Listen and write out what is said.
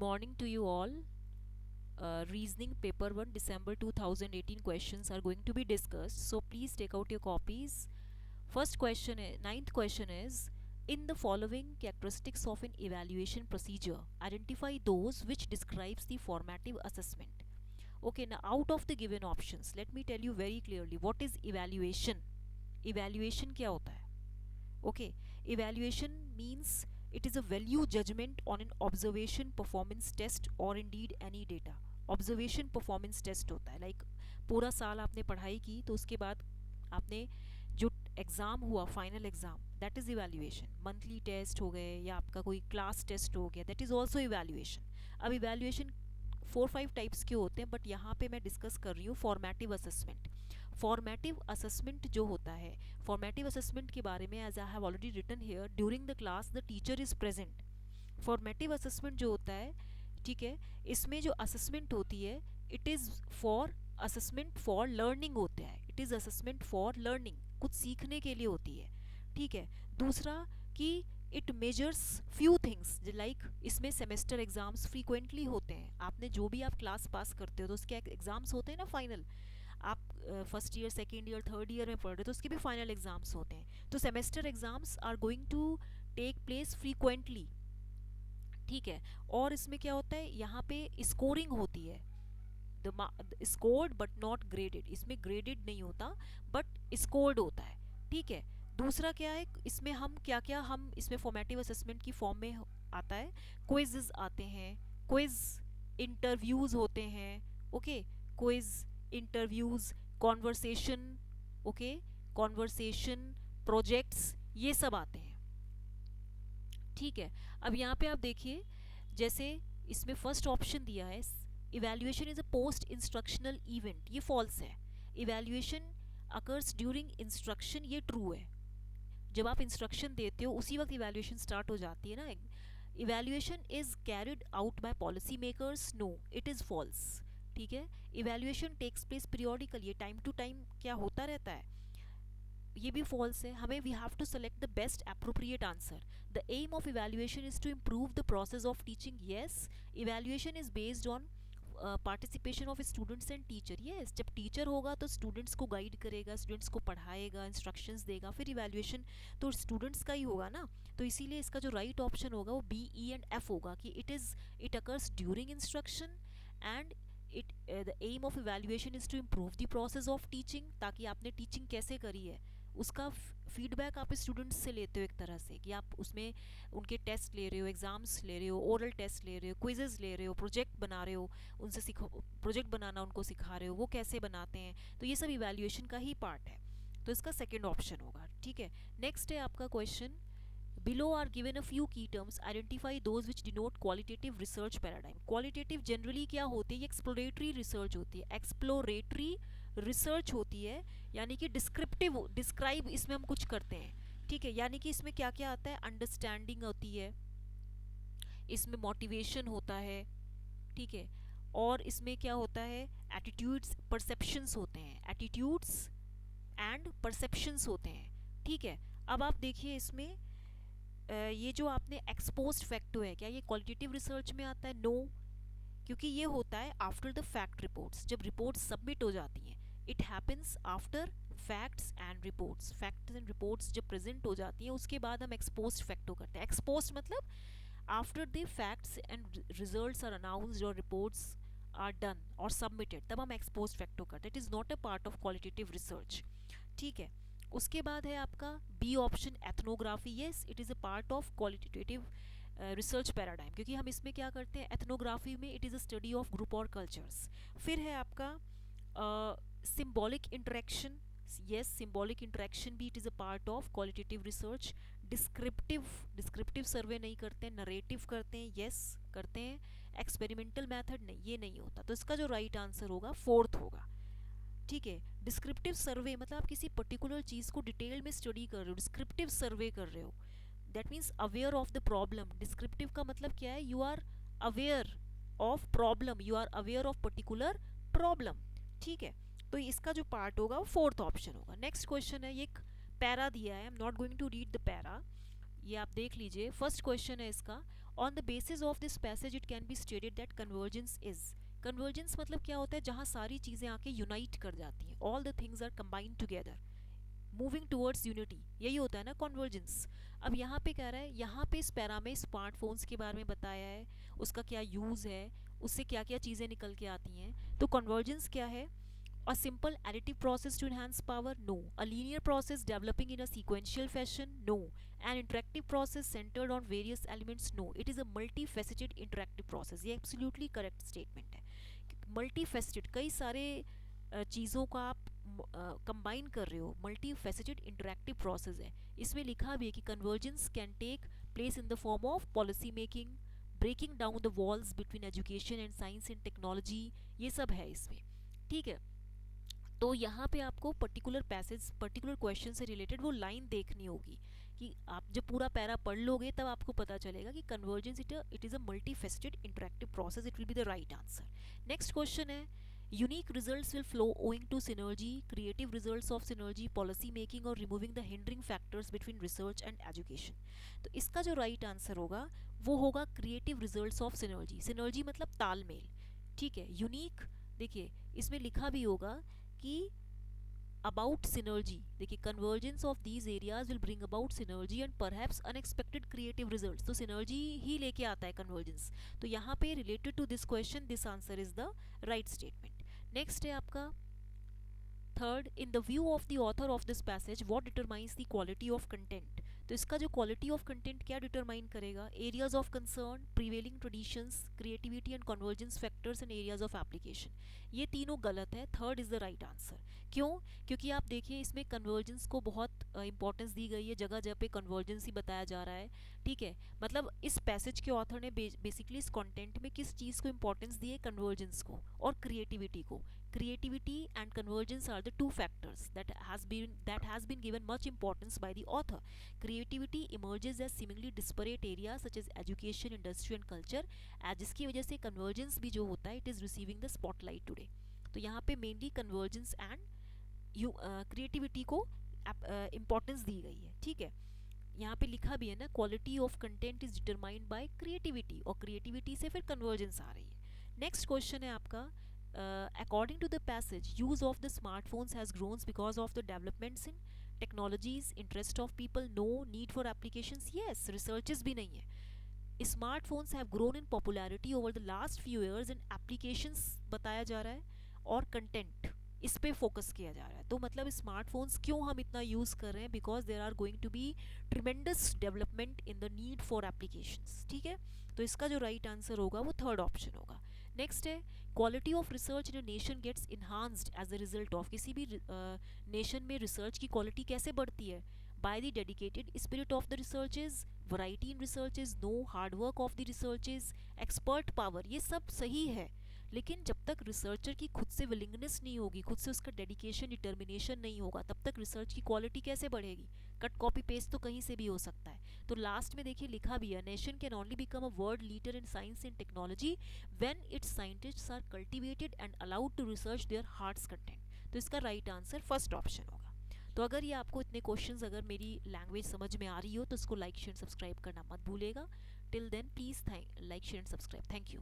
Morning to you all. Reasoning paper 1 December 2018 questions are going to be discussed, so please take out your copies. First question is, ninth question is, in the following characteristics of an evaluation procedure, identify those which describes the formative assessment. Okay, now out of the given options, let me tell you very clearly what is evaluation. Evaluation क्या होता है? Okay, evaluation means it is a value judgment on an observation performance test or indeed any data. Observation performance test होता है like पूरा साल आपने पढ़ाई की तो उसके बाद आपने जो एग्ज़ाम हुआ final exam that is evaluation. Monthly test हो गए या आपका कोई क्लास टेस्ट हो गया दैट इज़ ऑल्सो इवैल्यूएशन. अब इवैल्यूएशन 4-5 टाइप्स के होते हैं बट यहाँ पे मैं डिस्कस कर रही हूँ फॉर्मेटिव असेसमेंट. फॉर्मेटिव असेसमेंट जो होता है, फॉर्मेटिव असेसमेंट के बारे में as I have already written here during the class the teacher is present. Formative assessment जो होता है, ठीक है, इसमें जो असेसमेंट होती है it is for assessment for learning होता है. It is assessment for learning, कुछ सीखने के लिए होती है. ठीक है. दूसरा कि it measures few things like इसमें सेमेस्टर एग्जाम्स फ्रीक्वेंटली होते हैं. आपने जो भी आप क्लास पास करते हो तो उसके एग्जाम्स होते हैं ना फाइनल. आप first year second year third year में पढ़ रहे हो तो उसके भी फाइनल एग्जाम्स होते हैं. तो semester exams are going to take place frequently. ठीक है. और इसमें क्या होता है, यहाँ पे स्कोरिंग होती है. The scored but not graded. इसमें ग्रेडेड नहीं होता बट स्कोर्ड होता है. ठीक है. दूसरा क्या है, इसमें हम क्या क्या हम इसमें फॉर्मेटिव असेसमेंट की फॉर्म में आता है. क्विज़ आते हैं, क्विज इंटरव्यूज़ होते हैं. Okay. Quiz interviews, conversation, okay, conversation, projects, ये सब आते हैं. ठीक है. अब यहाँ पे आप देखिए, जैसे इसमें फर्स्ट ऑप्शन दिया है evaluation is a post instructional event, ये फॉल्स है. इवैल्यूएशन अकर्स ड्यूरिंग इंस्ट्रक्शन, ये ट्रू है. जब आप इंस्ट्रक्शन देते हो उसी वक्त इवैल्यूएशन स्टार्ट हो जाती है ना. Evaluation is carried out by policy makers, no it is false. ठीक है. इवैल्यूएशन टेक्स प्लेस पीरियोडिकल, ये टाइम टू टाइम क्या होता रहता है, ये भी फॉल्स है. हमें we have to select the best appropriate answer. The aim of evaluation is to improve the process of teaching. Yes, evaluation is based on participation of students and teacher. Yes, जब teacher होगा तो students को guide करेगा, students को पढ़ाएगा, instructions देगा, फिर evaluation तो students का ही होगा ना. तो इसीलिए इसका जो राइट ऑप्शन होगा वो बी, ई एंड एफ होगा कि it occurs during instruction and the aim of evaluation is to improve the process of teaching, ताकि आपने टीचिंग कैसे करी है उसका फीडबैक आप स्टूडेंट्स से लेते हो एक तरह से, कि आप उसमें उनके टेस्ट ले रहे हो, एग्जाम्स ले रहे हो, ओरल टेस्ट ले रहे हो, क्विजेज ले रहे हो, प्रोजेक्ट बना रहे हो, उनसे सीखो, प्रोजेक्ट बनाना उनको सिखा रहे हो, वो कैसे बनाते हैं. तो ये सब इवैल्यूएशन का ही पार्ट है. तो इसका सेकेंड ऑप्शन होगा. ठीक है. नेक्स्ट है आपका question, below are given a few key terms, identify those which denote qualitative research paradigm. qualitative generally क्या होती है, ये exploratory research होती है. exploratory research होती है यानी कि descriptive, describe इसमें हम कुछ करते हैं. ठीक है. यानी कि इसमें क्या क्या आता है, understanding होती है, इसमें motivation होता है. ठीक है. और इसमें क्या होता है, attitudes, perceptions होते हैं, attitudes and perceptions होते हैं. ठीक है. अब आप देखिए इसमें ये जो आपने एक्सपोज्ड फैक्टो है, क्या ये क्वालिटेटिव रिसर्च में आता है? नो, क्योंकि ये होता है आफ्टर द फैक्ट रिपोर्ट्स, जब रिपोर्ट्स सबमिट हो जाती हैं. It happens after facts and reports. Facts and reports जब प्रेजेंट हो जाती हैं उसके बाद हम एक्सपोज्ड फैक्टो करते हैं. एक्सपोज्ड मतलब after the facts and results are announced और रिपोर्ट्स आर डन और सबमिटेड, तब हम एक्सपोज्ड फैक्टो करते हैं. It is not a part of qualitative research. ठीक है. उसके बाद है आपका B option, ethnography. Yes, it is a part of qualitative research paradigm, क्योंकि हम इसमें क्या करते हैं, एथनोग्राफी में it is a study of group और कल्चर्स. फिर है आपका symbolic interaction. Yes, symbolic interaction भी it is a part of qualitative research. Descriptive survey नहीं करते हैं, नरेटिव करते हैं. येस, करते हैं. एक्सपेरिमेंटल मेथड नहीं, ये नहीं होता. तो इसका जो राइट आंसर होगा फोर्थ होगा. ठीक है. डिस्क्रिप्टिव सर्वे मतलब आप किसी पर्टिकुलर चीज़ को डिटेल में स्टडी कर रहे हो, डिस्क्रिप्टिव सर्वे कर रहे हो. That means aware of the problem. Descriptive का मतलब क्या है, you are aware of problem, you are aware of particular problem. ठीक है. तो इसका जो पार्ट होगा वो फोर्थ ऑप्शन होगा. नेक्स्ट क्वेश्चन है, ये एक पैरा दिया है, I am not going to read the para, ये आप देख लीजिए. फर्स्ट क्वेश्चन है इसका, on the basis of this passage it can be stated that convergence is, convergence मतलब क्या होता है, जहाँ सारी चीज़ें आके यूनाइट कर जाती हैं, all the things are combined together moving towards unity, यही होता है ना कॉन्वर्जेंस। अब यहाँ पे कह रहा है, यहाँ पे इस पैरा में स्मार्टफोन्स के बारे में बताया है, उसका क्या यूज़ है, उससे क्या क्या चीज़ें निकल के आती हैं। तो कॉन्वर्जेंस क्या है? A simple additive process to enhance power? No. A linear process developing in a sequential fashion? No. An interactive process centered on various elements? No. It is a multifaceted interactive process. ये absolutely correct statement है। Multifaceted, कई सारे चीज़ों का आप combine कर रहे हो, मल्टी फेसेटेड इंटरेक्टिव प्रोसेस है। इसमें लिखा भी है कि convergence can take place in the form of policy making, breaking down the walls between education and science and technology, ये सब है इसमें। ठीक है, तो यहाँ पे आपको पर्टिकुलर पैसेज, पर्टिकुलर क्वेश्चन से रिलेटेड वो लाइन देखनी होगी, कि आप जब पूरा पैरा पढ़ लोगे तब आपको पता चलेगा कि convergence it is a multi faceted interactive process, it will be the right answer. Next question है, unique results will flow owing to synergy, creative results of synergy, policy making और removing the hindering factors between research and education. तो इसका जो right answer होगा वो होगा creative results of synergy. Synergy मतलब तालमेल, ठीक है। यूनिक, देखिए इसमें लिखा भी होगा कि अबाउट सिनर्जी, देखिए convergence of these areas will bring about synergy and perhaps unexpected creative results, तो सिनर्जी ही लेके आता है कन्वर्जेंस। तो यहाँ पे related to this question this answer is the right statement. Next है आपका third, in the view of the author of this passage what determines the quality of content. तो इसका जो क्वालिटी ऑफ कंटेंट क्या determine करेगा? Areas of concern, prevailing traditions, creativity and convergence factors and areas of application. ये तीनों गलत है, third is the right answer. क्यों? क्योंकि आप देखिए इसमें कन्वर्जेंस को बहुत इंपॉर्टेंस दी गई है, जगह जगह पे कन्वर्जेंस ही बताया जा रहा है। ठीक है, मतलब इस पैसेज के ऑथर ने बेसिकली इस कंटेंट में किस चीज़ को इंपॉर्टेंस दी है? कन्वर्जेंस को और क्रिएटिविटी को। Creativity and convergence are the two factors that has been given much importance by the author. Creativity emerges as seemingly disparate areas such as education, industry and culture, जिसकी वजह से convergence भी जो होता है it is receiving the spotlight today. तो यहाँ पे mainly convergence and creativity को importance दी गई है। ठीक है, यहाँ पे लिखा भी है ना, quality of content is determined by creativity, और क्रिएटिविटी से फिर कन्वर्जेंस आ रही है। नेक्स्ट क्वेश्चन है आपका, according to the passage, use of the smartphones has grown because of the developments in technologies, interest of people, no need for applications. Yes, researches भी नहीं है। Smartphones have grown in popularity over the last few years and applications बताया जा रहा है और content इस पे फोकस किया जा रहा है। तो मतलब स्मार्टफोन्स क्यों हम इतना यूज़ कर रहे हैं? Because there are going to be tremendous development in the need for applications. ठीक है, तो इसका जो राइट आंसर होगा वो थर्ड ऑप्शन होगा। नेक्स्ट है, quality of research in a nation gets enhanced as the result of, किसी भी नेशन में रिसर्च की क्वालिटी कैसे बढ़ती है? By the dedicated spirit of the researches, variety in researches, no hard work of the researches, expert power. ये सब सही है, लेकिन जब तक रिसर्चर की खुद से विलिंगनेस नहीं होगी, खुद से उसका डेडिकेशन डिटर्मिनेशन नहीं होगा, तब तक रिसर्च की क्वालिटी कैसे बढ़ेगी? कट कॉपी पेस्ट तो कहीं से भी हो सकता है। तो लास्ट में देखिए लिखा भी है, nation can only become a world leader in science and technology when its scientists are cultivated and allowed to research their hearts content. तो इसका राइट आंसर फर्स्ट ऑप्शन होगा। तो अगर ये आपको इतने क्वेश्चंस अगर मेरी लैंग्वेज समझ में आ रही हो तो इसको लाइक शेयर सब्सक्राइब करना मत भूलेगा। Till then please like share and subscribe. Thank you.